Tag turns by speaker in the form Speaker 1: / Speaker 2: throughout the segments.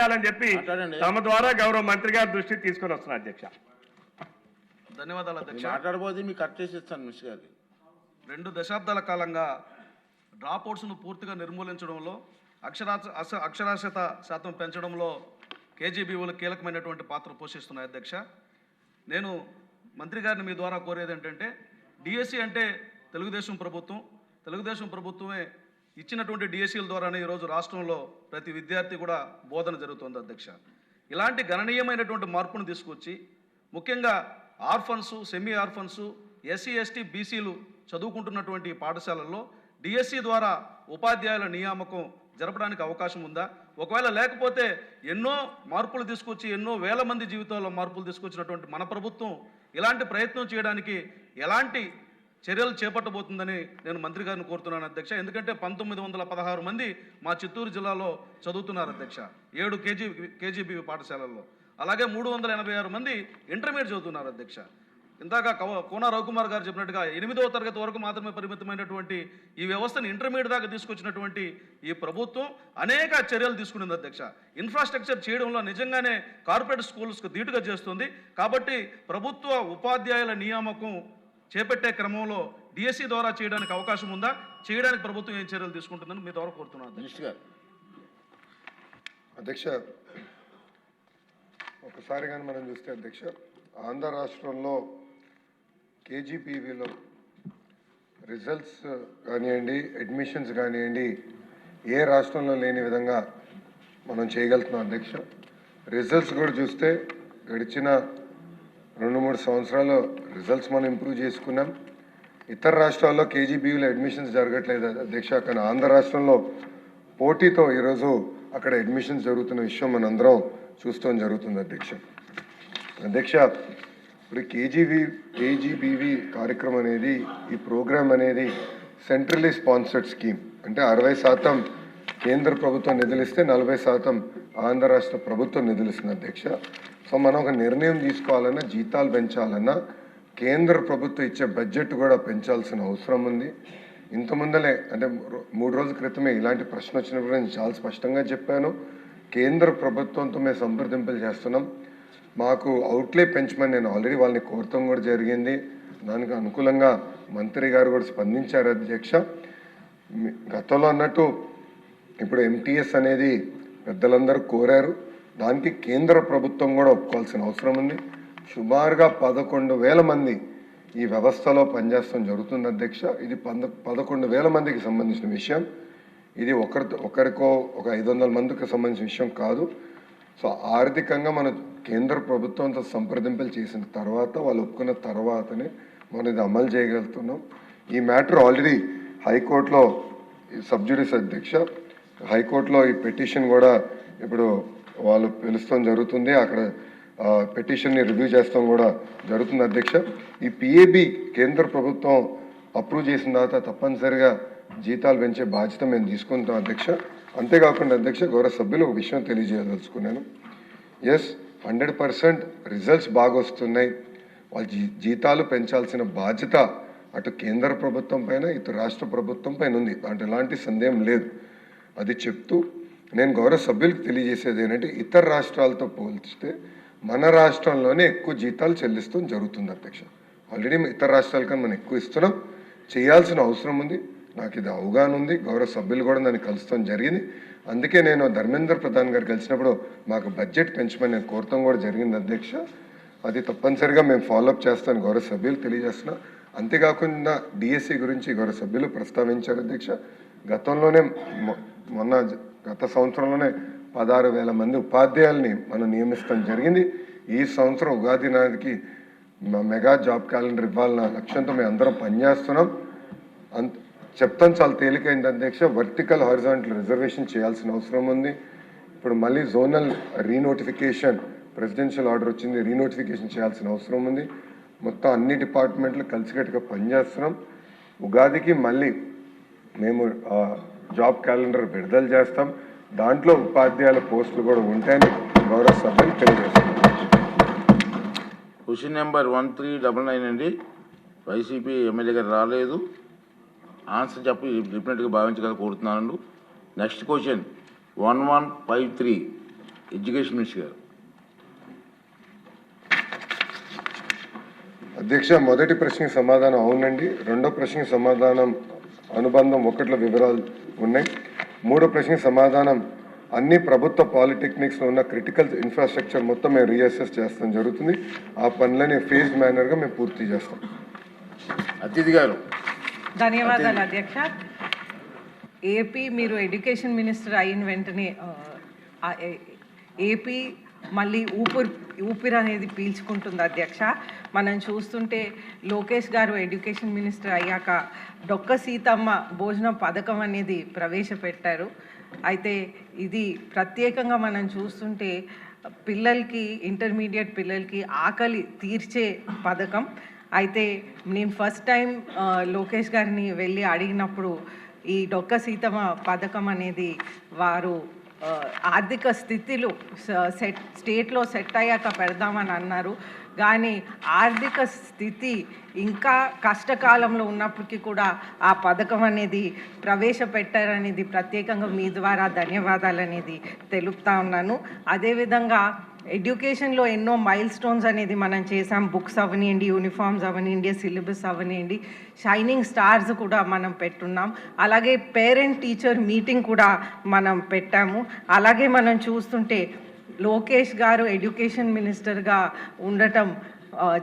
Speaker 1: చేయాలని చెప్పి తమ ద్వారా గౌరవ మంత్రి గారి దృష్టికి తీసుకొని వస్తున్నారు అధ్యక్ష.
Speaker 2: ధన్యవాదాలు అధ్యక్ష.
Speaker 3: మాట్లాడబోతే మీకు కట్ చేసి ఇస్తాను మినిస్టర్ గారికి.
Speaker 2: 2 దశాబ్దాల కాలంగా డ్రాప్అవుట్స్ను పూర్తిగా నిర్మూలించడంలో అక్షరాస్యత శాతం పెంచడంలో కేజీబీఓలు కీలకమైనటువంటి పాత్ర పోషిస్తున్నాయి అధ్యక్ష. నేను మంత్రి గారిని మీ ద్వారా కోరేది ఏంటంటే డిఎస్సి అంటే తెలుగుదేశం ప్రభుత్వమే ఇచ్చినటువంటి డిఎస్సీల ద్వారానే ఈరోజు రాష్ట్రంలో ప్రతి విద్యార్థి కూడా బోధన జరుగుతుంది అధ్యక్ష. ఇలాంటి గణనీయమైనటువంటి మార్పును తీసుకొచ్చి ముఖ్యంగా orphans, semi orphans, SC ST బీసీలు చదువుకుంటున్నటువంటి పాఠశాలల్లో డిఎస్సి ద్వారా ఉపాధ్యాయుల నియామకం జరపడానికి అవకాశం ఉందా? ఒకవేళ లేకపోతే ఎన్నో మార్పులు తీసుకొచ్చి ఎన్నో వేల మంది జీవితాల్లో మార్పులు తీసుకొచ్చినటువంటి మన ప్రభుత్వం ఇలాంటి ప్రయత్నం చేయడానికి ఎలాంటి చర్యలు చేపట్టబోతుందని నేను మంత్రి గారిని కోరుతున్నాను అధ్యక్ష. ఎందుకంటే 1916 మంది మా చిత్తూరు జిల్లాలో చదువుతున్నారు అధ్యక్ష 7 కేజీబీ పాఠశాలల్లో. అలాగే 386 మంది ఇంటర్మీడియట్ చదువుతున్నారు అధ్యక్ష. ఇందాక కోన రవికుమార్ గారు చెప్పినట్టుగా 8వ తరగతి వరకు మాత్రమే పరిమితమైనటువంటి ఈ వ్యవస్థను ఇంటర్మీడియట్ దాకా తీసుకొచ్చినటువంటి ఈ ప్రభుత్వం అనేక చర్యలు తీసుకునింది అధ్యక్ష. ఇన్ఫ్రాస్ట్రక్చర్ చేయడంలో నిజంగానే కార్పొరేట్ స్కూల్స్కు ధీటుగా చేస్తుంది. కాబట్టి ప్రభుత్వ ఉపాధ్యాయుల నియామకం చేపట్టే క్రమంలో డిఎస్సి ద్వారా చేయడానికి అవకాశం ఉందా? చేయడానికి ప్రభుత్వం ఏం చర్యలు తీసుకుంటుందని మీ ద్వారా కోరుతున్నాను
Speaker 3: మినిస్టర్ గారు.
Speaker 4: అధ్యక్ష, ఒకసారి కానీ మనం చూస్తే అధ్యక్ష, ఆంధ్ర రాష్ట్రంలో కేజీపీవీలో రిజల్ట్స్ కానివ్వండి, అడ్మిషన్స్ కానివ్వండి, ఏ రాష్ట్రంలో లేని విధంగా మనం చేయగలుగుతున్నాం అధ్యక్ష. రిజల్ట్స్ కూడా చూస్తే గడిచిన 2-3 సంవత్సరాలు రిజల్ట్స్ మనం ఇంప్రూవ్ చేసుకున్నాం. ఇతర రాష్ట్రాల్లో కేజీబీవీలో అడ్మిషన్స్ జరగట్లేదు అధ్యక్ష, కానీ ఆంధ్ర రాష్ట్రంలో పోటీతో ఈరోజు అక్కడ అడ్మిషన్స్ జరుగుతున్న విషయం మనందరం చూస్తాం జరుగుతుంది అధ్యక్ష. అధ్యక్ష, ఇప్పుడు కేజీబీవీ కార్యక్రమం అనేది, ఈ ప్రోగ్రామ్ అనేది సెంట్రలీ స్పాన్సర్డ్ స్కీమ్. అంటే 60% కేంద్ర ప్రభుత్వం నిధులిస్తే 40% ఆంధ్ర రాష్ట్ర ప్రభుత్వం నిధులిస్తుంది అధ్యక్ష. సో మనం ఒక నిర్ణయం తీసుకోవాలన్నా, జీతాలు పెంచాలన్నా కేంద్ర ప్రభుత్వం ఇచ్చే బడ్జెట్ కూడా పెంచాల్సిన అవసరం ఉంది. ఇంత ముందలే అంటే 3 రోజుల క్రితమే ఇలాంటి ప్రశ్న వచ్చినప్పుడు నేను చాలా స్పష్టంగా చెప్పాను. కేంద్ర ప్రభుత్వంతో మేము సంప్రదింపులు చేస్తున్నాం. మాకు అవుట్లే పెంచమని నేను ఆల్రెడీ వాళ్ళని కోరటం కూడా జరిగింది. దానికి అనుకూలంగా మంత్రి గారు కూడా స్పందించారు అధ్యక్ష. గతంలో అన్నట్టు ఇప్పుడు ఎంటీఎస్ అనేది పెద్దలందరూ కోరారు. దానికి కేంద్ర ప్రభుత్వం కూడా ఒప్పుకోవాల్సిన అవసరం ఉంది. సుమారుగా 11,000 మంది ఈ వ్యవస్థలో పనిచేస్తాం జరుగుతుంది అధ్యక్ష. ఇది 11,000 మందికి సంబంధించిన విషయం. ఇది ఒకరికో ఒక 500 మందికి సంబంధించిన విషయం కాదు. సో ఆర్థికంగా మన కేంద్ర ప్రభుత్వంతో సంప్రదింపులు చేసిన తర్వాత, వాళ్ళు ఒప్పుకున్న తర్వాతనే మనం ఇది అమలు చేయగలుగుతున్నాం. ఈ మ్యాటర్ ఆల్రెడీ హైకోర్టులో సబ్జుడిస్ అధ్యక్ష, హైకోర్టులో ఈ పిటిషన్ కూడా ఇప్పుడు వాళ్ళు పిలుస్తాం జరుగుతుంది. అక్కడ పిటిషన్ని రివ్యూ చేస్తాం కూడా జరుగుతుంది అధ్యక్ష. ఈ పిఏబి కేంద్ర ప్రభుత్వం అప్రూవ్ చేసిన తర్వాత తప్పనిసరిగా జీతాలు పెంచే బాధ్యత మేము తీసుకుంటాం అధ్యక్ష. అంతేకాకుండా అధ్యక్ష, గౌరవ సభ్యులు ఒక విషయం తెలియజేయదలుచుకున్నాను. ఎస్, 100% రిజల్ట్స్ బాగా వస్తున్నాయి. వాళ్ళ జీతాలు పెంచాల్సిన బాధ్యత అటు కేంద్ర ప్రభుత్వం పైన, ఇటు రాష్ట్ర ప్రభుత్వం పైన ఉంది. అంటే ఎలాంటి సందేహం లేదు. అది చెప్తూ నేను గౌరవ సభ్యులకు తెలియజేసేది ఏంటంటే, ఇతర రాష్ట్రాలతో పోల్చితే మన రాష్ట్రంలోనే ఎక్కువ జీతాలు చెల్లిస్తాం జరుగుతుంది అధ్యక్ష. ఆల్రెడీ ఇతర రాష్ట్రాల కన్నా మనం ఎక్కువ ఇస్తున్నాం. చేయాల్సిన అవసరం ఉంది. నాకు ఇది అవగాహన ఉంది. గౌరవ సభ్యులు కూడా నన్ను కలుస్తాం జరిగింది. అందుకే నేను ధర్మేంద్ర ప్రధాన్ గారు కలిసినప్పుడు మాకు బడ్జెట్ పెంచమని నేను కోరటం కూడా జరిగింది అధ్యక్ష. అది తప్పనిసరిగా మేము ఫాలోఅప్ చేస్తాను గౌరవ సభ్యులు తెలియజేస్తున్నా. అంతేకాకుండా డిఎస్సి గురించి గౌరవ సభ్యులు ప్రస్తావించారు అధ్యక్ష. గతంలోనే గత సంవత్సరంలోనే 16,000 మంది ఉపాధ్యాయుల్ని మనం నియమిస్తాం జరిగింది. ఈ సంవత్సరం ఉగాది నాటికి మెగా జాబ్ క్యాలెండర్ ఇవ్వాలన్న లక్ష్యంతో మేము అందరం పనిచేస్తున్నాం. చెప్తాను, చాలా తేలికైంది అధ్యక్ష. వర్టికల్ హారిజాంటల్ రిజర్వేషన్ చేయాల్సిన అవసరం ఉంది. ఇప్పుడు మళ్ళీ జోనల్ రీనోటిఫికేషన్, ప్రెసిడెన్షియల్ ఆర్డర్ వచ్చింది, రీనోటిఫికేషన్ చేయాల్సిన అవసరం ఉంది. మొత్తం అన్ని డిపార్ట్మెంట్లు కలిసికట్టుగా పనిచేస్తున్నాం. ఉగాదికి మళ్ళీ మేము జాబ్ క్యాలెండర్ విడుదల చేస్తాం. దాంట్లో ఉపాధ్యాయుల పోస్టులు కూడా ఉంటాయని గౌరవ సభ్యులు తెలియజేస్తున్నాం.
Speaker 3: క్వశ్చన్ నెంబర్ 1399 అండి. వైసీపీ ఎమ్మెల్యే గారు రాలేదు. ఆన్సర్ చెప్పి డిఫరెంట్గా భావించగల కోరుతున్నాను. నెక్స్ట్ క్వశ్చన్ 1153 ఎడ్యుకేషన్ మినిస్టర్ గారు.
Speaker 4: అధ్యక్ష, మొదటి ప్రశ్నకి సమాధానం అవునండి. రెండో ప్రశ్నకి సమాధానం అనుబంధం ఒకటిలో వివరాలు ఉన్నాయి. మూడో ప్రశ్నకి సమాధానం అన్ని ప్రభుత్వ పాలిటెక్నిక్స్లో ఉన్న క్రిటికల్ ఇన్ఫ్రాస్ట్రక్చర్ మొత్తం మేము రీఅసెస్ చేస్తాం జరుగుతుంది. ఆ పనులని ఫేజ్ మేనర్గా మేము పూర్తి చేస్తాం.
Speaker 3: అతిథి గారు.
Speaker 5: ధన్యవాదాలు అధ్యక్ష. ఏపీ మీరు ఎడ్యుకేషన్ మినిస్టర్ అయిన వెంటనే ఏపీ మళ్ళీ ఊపిరి అనేది పీల్చుకుంటుంది అధ్యక్ష. మనం చూస్తుంటే లోకేష్ గారు ఎడ్యుకేషన్ మినిస్టర్ అయ్యాక డొక్క సీతమ్మ భోజనం పథకం అనేది ప్రవేశపెట్టారు. అయితే ఇది ప్రత్యేకంగా మనం చూస్తుంటే పిల్లలకి, ఇంటర్మీడియట్ పిల్లలకి ఆకలి తీర్చే పథకం. అయితే నేను ఫస్ట్ టైం లోకేష్ గారిని వెళ్ళి అడిగినప్పుడు ఈ డొక్క సీతమ్మ పథకం అనేది వారు ఆర్థిక స్థితిలో స్టేట్లో సెట్ అయ్యాక పెడదామని అన్నారు. కానీ ఆర్థిక స్థితి ఇంకా కష్టకాలంలో ఉన్నప్పటికీ కూడా ఆ పథకం అనేది ప్రవేశపెట్టారనేది ప్రత్యేకంగా మీ ద్వారా ధన్యవాదాలు అనేది తెలుపుతా ఉన్నాను. అదేవిధంగా ఎడ్యుకేషన్లో ఎన్నో మైల్ స్టోన్స్ అనేది మనం చేసాం. బుక్స్ అవనివ్వండి, యూనిఫామ్స్ అవనివ్వండి, సిలబస్ అవనివ్వండి, షైనింగ్ స్టార్స్ కూడా మనం పెట్టున్నాం. అలాగే పేరెంట్ టీచర్ మీటింగ్ కూడా మనం పెట్టాము. అలాగే మనం చూస్తుంటే లోకేష్ గారు ఎడ్యుకేషన్ మినిస్టర్గా ఉండటం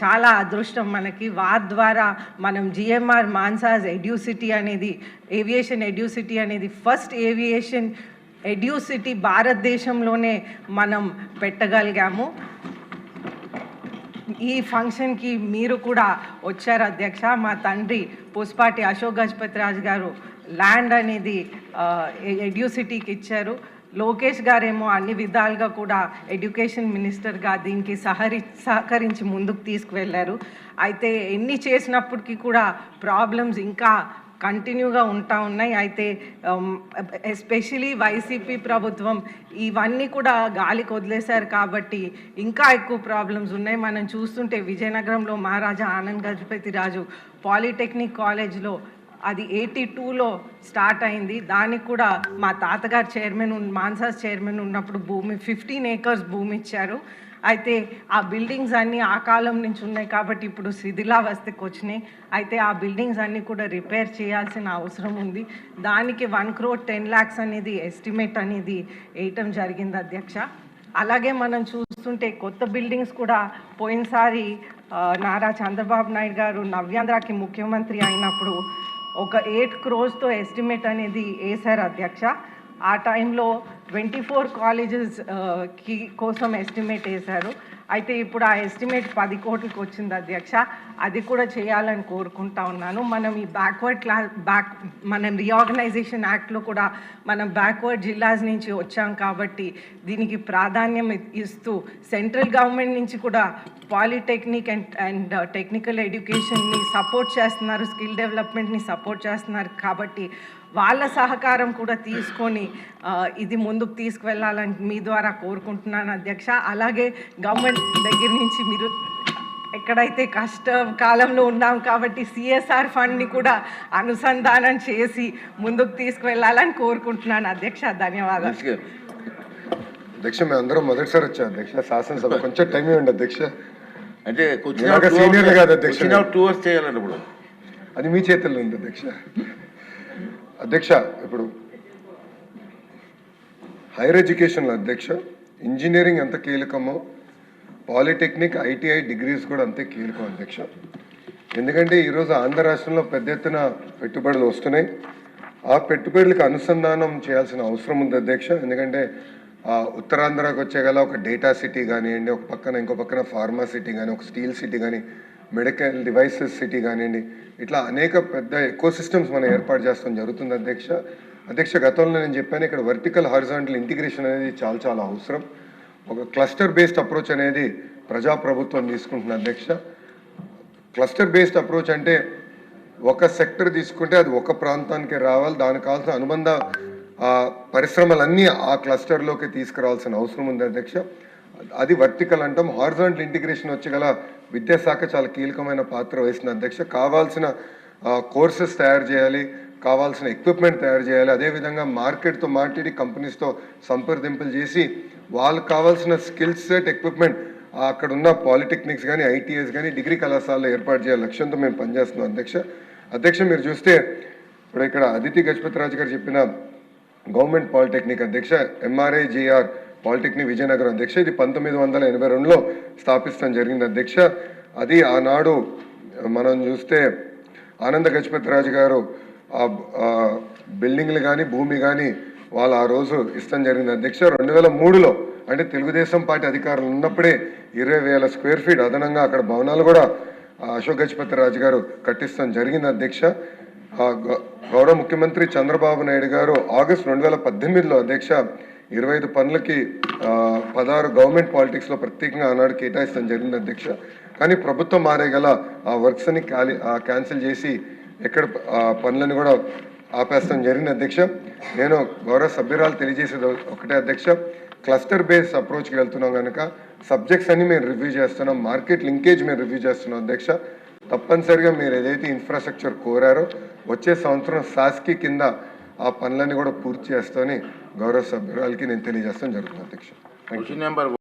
Speaker 5: చాలా అదృష్టం మనకి. వారి ద్వారా మనం జిఎంఆర్ మాన్సాస్ ఎడ్యూసిటీ అనేది, ఏవియేషన్ ఎడ్యూసిటీ అనేది ఫస్ట్ ఏవియేషన్ ఎడ్యూసిటీ భారతదేశంలోనే మనం పెట్టగలిగాము. ఈ ఫంక్షన్కి మీరు కూడా వచ్చారు అధ్యక్ష. మా తండ్రి పుష్పాటి అశోక్ గజపతి రాజు గారు ల్యాండ్ అనేది ఎడ్యూసిటీకి ఇచ్చారు. లోకేష్ గారేమో అన్ని విధాలుగా కూడా ఎడ్యుకేషన్ మినిస్టర్గా దీనికి సహకరించి ముందుకు తీసుకువెళ్ళారు. అయితే ఎన్ని చేసినప్పటికీ కూడా ప్రాబ్లమ్స్ ఇంకా కంటిన్యూగా ఉన్నాయి. అయితే ఎస్పెషలీ వైసీపీ ప్రభుత్వం ఇవన్నీ కూడా గాలికి వదిలేశారు కాబట్టి ఇంకా ఎక్కువ ప్రాబ్లమ్స్ ఉన్నాయి. మనం చూస్తుంటే విజయనగరంలో మహారాజా ఆనంద్ గజపతి రాజు పాలిటెక్నిక్ కాలేజ్లో అది 82లో స్టార్ట్ అయింది. దానికి కూడా మా తాతగారు మాన్సాస్ చైర్మన్ ఉన్నప్పుడు 15 acres భూమి ఇచ్చారు. అయితే ఆ బిల్డింగ్స్ అన్నీ ఆ కాలం నుంచి ఉన్నాయి కాబట్టి ఇప్పుడు శిథిలావస్థకి వచ్చినాయి. అయితే ఆ బిల్డింగ్స్ అన్నీ కూడా రిపేర్ చేయాల్సిన అవసరం ఉంది. దానికి 1 crore 10 lakhs అనేది ఎస్టిమేట్ అనేది వేయటం జరిగింది అధ్యక్ష. అలాగే మనం చూస్తుంటే కొత్త బిల్డింగ్స్ కూడా పోయినసారి నారా చంద్రబాబు నాయుడు గారు నవ్యాంధ్రకి ముఖ్యమంత్రి అయినప్పుడు ఒక 8 crores ఎస్టిమేట్ అనేది వేశారు అధ్యక్ష. ఆ టైంలో 24 colleges కోసం ఎస్టిమేట్ వేశారు. అయితే ఇప్పుడు ఆ ఎస్టిమేట్ 10 కోట్లకు వచ్చింది అధ్యక్ష. అది కూడా చేయాలని కోరుకుంటా ఉన్నాను. మనం ఈ మనం రీఆర్గనైజేషన్ యాక్ట్లో కూడా మనం బ్యాక్వర్డ్ జిల్లాస్ నుంచి వచ్చాం కాబట్టి దీనికి ప్రాధాన్యం ఇస్తూ సెంట్రల్ గవర్నమెంట్ నుంచి కూడా పాలిటెక్నిక్ అండ్ టెక్నికల్ ఎడ్యుకేషన్ని సపోర్ట్ చేస్తున్నారు, స్కిల్ డెవలప్మెంట్ని సపోర్ట్ చేస్తున్నారు కాబట్టి వాళ్ళ సహకారం కూడా తీసుకొని ఇది ముందుకు తీసుకువెళ్ళాలని మీ ద్వారా కోరుకుంటున్నాను అధ్యక్ష. అలాగే గవర్నమెంట్ దగ్గర నుంచి మీరు ఎక్కడైతే కష్టకాలంలో ఉన్నాం కాబట్టి సిఎస్ఆర్ ఫండ్ని కూడా అనుసంధానం చేసి ముందుకు తీసుకువెళ్ళాలని కోరుకుంటున్నాను అధ్యక్ష. ధన్యవాదాలు
Speaker 4: అధ్యక్ష. మేము అందరం మొదటిసారి వచ్చాం అధ్యక్ష శాసనసభ. కొంచెం టైం ఇవ్వండి అధ్యక్ష.
Speaker 3: అంటే
Speaker 4: సీనియర్ కాదు అధ్యక్ష,
Speaker 3: 2 hours చేయాలండి. ఇప్పుడు
Speaker 4: అది మీ చేతుల్లో ఉంది అధ్యక్ష. అధ్యక్ష, ఇప్పుడు హైయర్ ఎడ్యుకేషన్లో అధ్యక్ష ఇంజనీరింగ్ ఎంత కీలకమో పాలిటెక్నిక్, ఐటీఐ డిగ్రీస్ కూడా అంతే కీలకం అధ్యక్ష. ఎందుకంటే ఈరోజు ఆంధ్ర రాష్ట్రంలో పెద్ద ఎత్తున పెట్టుబడులు వస్తున్నాయి. ఆ పెట్టుబడులకు అనుసంధానం చేయాల్సిన అవసరం ఉంది అధ్యక్ష. ఎందుకంటే ఉత్తరాంధ్రకు వచ్చేగల ఒక డేటా సిటీ కానివ్వండి, ఒక పక్కన ఇంకో పక్కన ఫార్మా సిటీ కానీ, ఒక స్టీల్ సిటీ కానీ, మెడికల్ డివైసెస్ సిటీ కానివ్వండి, ఇట్లా అనేక పెద్ద ఎకో సిస్టమ్స్ మనం ఏర్పాటు చేస్తాం జరుగుతుంది అధ్యక్ష. గతంలో నేను చెప్పాను, ఇక్కడ వర్టికల్ హారిజాంటల్ ఇంటిగ్రేషన్ అనేది చాలా చాలా అవసరం. ఒక క్లస్టర్ బేస్డ్ అప్రోచ్ అనేది ప్రజాప్రభుత్వం తీసుకుంటుంది అధ్యక్ష. క్లస్టర్ బేస్డ్ అప్రోచ్ అంటే ఒక సెక్టర్ తీసుకుంటే అది ఒక ప్రాంతానికి రావాలి, దానికి కావాల్సిన అనుబంధ పరిశ్రమలన్నీ ఆ క్లస్టర్లోకి తీసుకురావాల్సిన అవసరం ఉంది అధ్యక్ష. అది వర్టికల్ అంటాం. హారిజాంటల్ ఇంటిగ్రేషన్ వచ్చగల విద్యాశాఖ చాలా కీలకమైన పాత్ర వహిస్తుంది అధ్యక్ష. కావాల్సిన కోర్సెస్ తయారు చేయాలి, కావాల్సిన ఎక్విప్మెంట్ తయారు చేయాలి, అదేవిధంగా మార్కెట్తో మాట్లాడి కంపెనీస్తో సంప్రదింపులు చేసి వాళ్ళకి కావాల్సిన స్కిల్ సెట్ ఎక్విప్మెంట్ అక్కడ ఉన్న పాలిటెక్నిక్స్ కానీ ఐటీఎస్ కానీ డిగ్రీ కళాశాలలో ఏర్పాటు చేయాలి లక్ష్యంతో మేము పనిచేస్తున్నాం అధ్యక్ష మీరు చూస్తే ఇప్పుడు ఇక్కడ అదితి గజపతి రాజు గారు చెప్పిన గవర్నమెంట్ పాలిటెక్నిక్ అధ్యక్ష ఎంఆర్ఐజిఆర్ పాలిటెక్నిక్ విజయనగరం అధ్యక్ష ఇది 1982లో స్థాపించడం జరిగింది అధ్యక్ష. అది ఆనాడు మనం చూస్తే ఆనంద గజపతి రాజు గారు ఆ బిల్డింగ్లు కానీ భూమి కానీ వాళ్ళు ఆ రోజు ఇష్టం జరిగింది అధ్యక్ష. 2003లో అంటే తెలుగుదేశం పార్టీ అధికారులు ఉన్నప్పుడే 20,000 స్క్వేర్ ఫీట్ అదనంగా అక్కడ భవనాలు కూడా అశోక్ గజపతి రాజు గారు కట్టిస్తాం జరిగింది అధ్యక్ష. గౌరవ ముఖ్యమంత్రి చంద్రబాబు నాయుడు గారు ఆగస్టు 2018లో అధ్యక్ష 25 పనులకి 16 గవర్నమెంట్ పాలిటిక్స్లో ప్రత్యేకంగా ఆనాడు కేటాయిస్తాం జరిగింది అధ్యక్ష. కానీ ప్రభుత్వం మారే గల ఆ వర్క్స్ని క్యాన్సిల్ చేసి ఎక్కడ పనులను కూడా ఆపేస్తాం జరిగింది అధ్యక్ష. నేను గౌరవ సభ్యురాలు తెలియజేసేది ఒకటే అధ్యక్ష, క్లస్టర్ బేస్ అప్రోచ్కి వెళ్తున్నాం కనుక సబ్జెక్ట్స్ అన్ని మేము రివ్యూ చేస్తున్నాం, మార్కెట్ లింకేజ్ మేము రివ్యూ చేస్తున్నాం అధ్యక్ష. తప్పనిసరిగా మీరు ఏదైతే ఇన్ఫ్రాస్ట్రక్చర్ కోరారో వచ్చే సంవత్సరం శాస్కి కింద ఆ పనులన్నీ కూడా పూర్తి చేస్తామని గౌరవ సభ్యురాలకి నేను తెలియజేస్తాం జరుగుతుంది అధ్యక్ష.
Speaker 3: Question number